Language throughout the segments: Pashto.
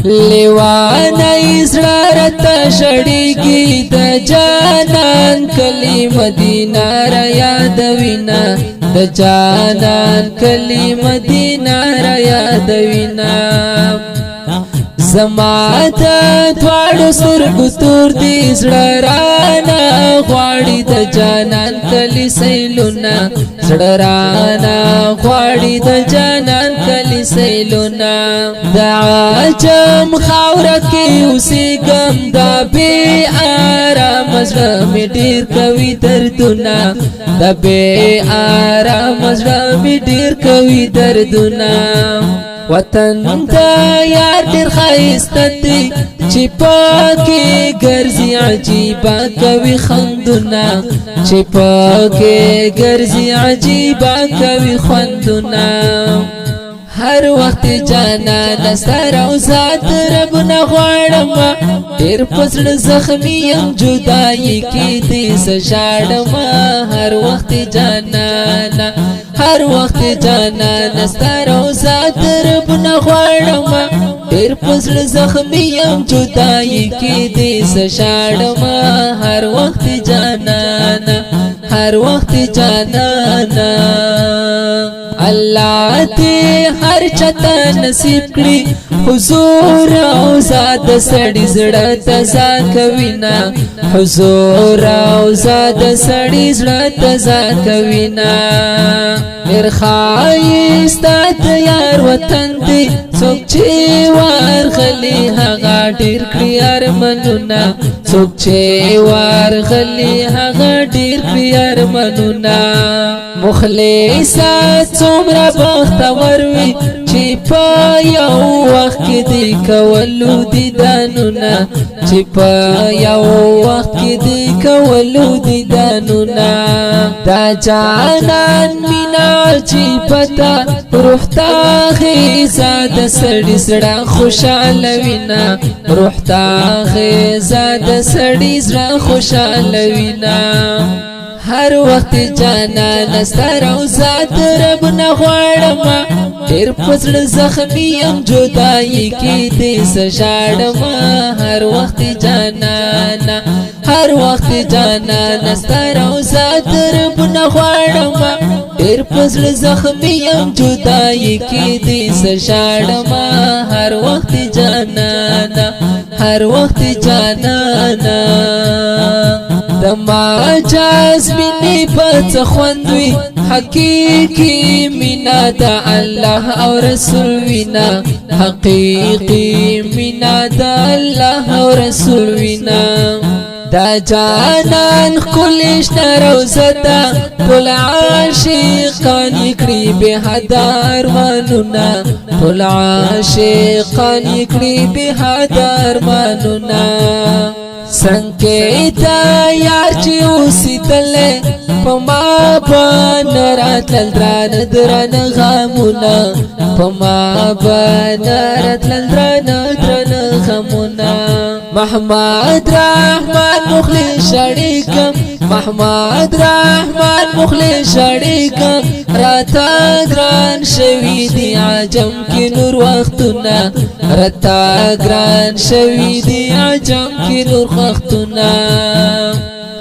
لیوانا ازرارت شڑیگی دا جانان کلی مدینہ را یادوینا دا جانان کلی مدینہ را یادوینا زما دا دوارو سترگو تور دی زړه رانا غواړي د جانان کلی سیلونا زړه رانا غواړي د جانان کلی سیلونا د عجم خاوره کې اوسېږم دا بې آرامه زړه مې ډېر کوي دردونه دا بې آرامه زړه مې ډېر کوي دردونه وطن دا یار ډېر ښایسته دی چې پکې ګرځي عجیبه کوي خندونه چې پکې ګرځي عجیبه کوي خوندونه هر وخت جانانه ستا روضه د رب نه غواړم ډېر په زړه زخمي یم جدایي کې دې زه ژاړم هر وخت جانانه هر وخت جانانه ستا روضه د رب نه غواړم ډېر په زړه زخمي یم جدایي کې دې زه ژاړم هر وخت جانانه هر وخت جانانه الله دې هر چاته نصیب کړي حضور او زاد سړی زړه تزا کوینا حضور او زاد سړی زړه تزا کوینا ډېر ښایسته د یار وطن دی څوک چې ورغلي هغه ډېر کړي ارمانونه څوک چې ورغلي هغه ډېر کړي ارمانونه مخلصه څومره بختور وي چې په یو وخت کې دی کولو دیدانونه چې په یو وخت کې دی کولو دیدانونه دا جانان مینا چې پتا روح تا غذا د سړي زړه خوشاله وینا روح تا غذا د سړي زړه خوشاله وینا هر وخت جانانه ستا روضه د رب نه غواړم ډېر په زړه زخمي یم جدایي کې دې زه ژاړم هر وخت جانانه هر وخت جانانه ستا روضه د رب نه غواړم ډېر په زړه زخمي یم جدایي کې دې زه ژاړم هر وخت جانانه هر وخت جانانه د مجاز مینې په څه خوند وي حقیقي مینا د الله او رسول وینا حقیقي مینا د الله او رسول وینا دا جانان ښکلې شنه روضه ده ټول عاشقان یې کړي بې حده ارمانونه ټول عاشقان یې کړي بې حده ارمانونه څنګه دا یار چې اوسېدلی په ما باندې راتلل درانه درانه غمونه په ما باندې راتلل درانه درانه غمونه محمد رحمان مخلص شړیکم محمد رحمان مخلص شړیکم راته ګران شوي دي عجم کې نور وختونه راته ګران شوي دي عجم کې نور وختونه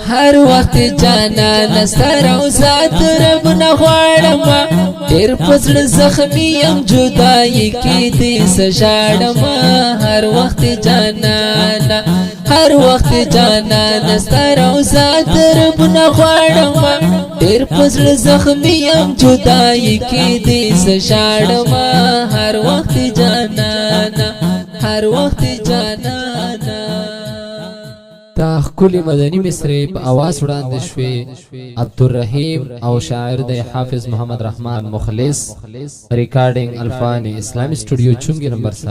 هر وخت جانانه ستا روضه د رب نه غواړم ډېر په زړه زخمي یم جدایي کې دې زه ژاړم هر وخت جانانه هر وخت جانانه ستا روضه د رب نه غواړم ډېر په زړه زخمي یم جدایي کې دې زه ژاړم هر وخت جانانه هر وخت جانانه دا ښکلي مدني مصرې په اواز وړاندې شوې عبدالرحیم او شاعر د حافظ محمد رحمان مخلص ریکارډینګ الفانی اسلامی سټوډیو چونګي نمبر 7